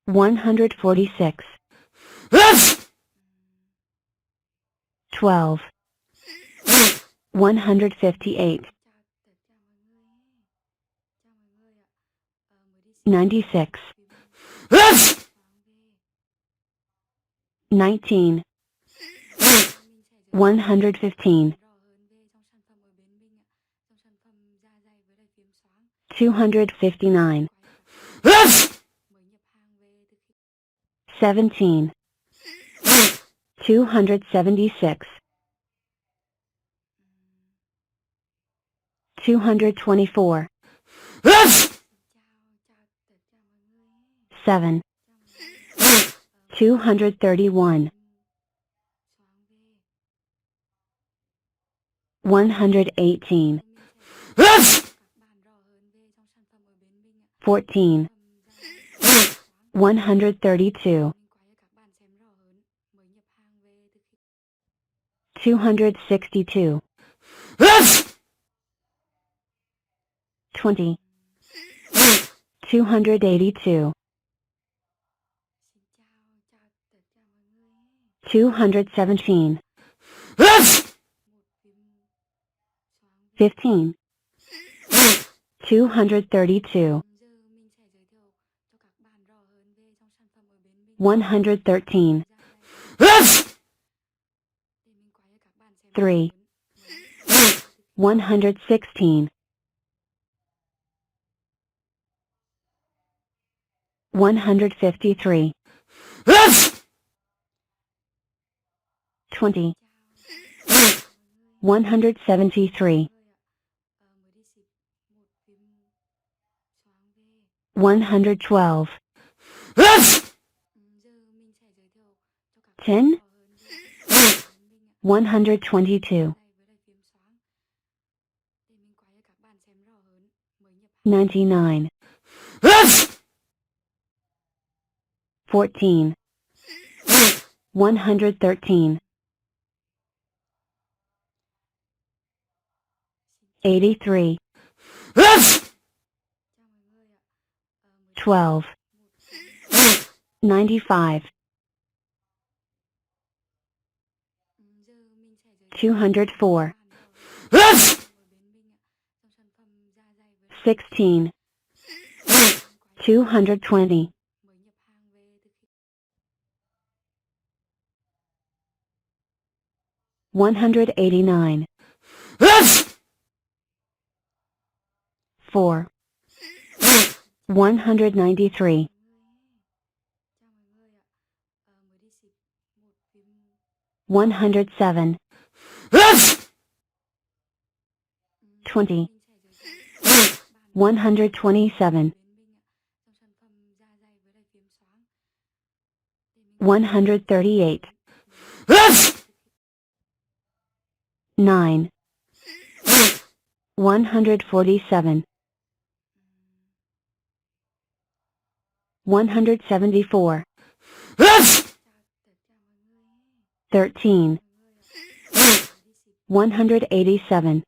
146. 12. 158. 96. 19. 115. 259. 17. 276. 224. 7. 231. 118. 14. 132. 262. 20. 282. 217. 15. 232. 113. 3. 116. 153. 20. 173. 112. 10. 122. 99. 14. 113. 83. 12. 95. 204. 16. 220. 189. 4. 193. 107. 20. 127. 138. 9. 147. 174. 13. 187.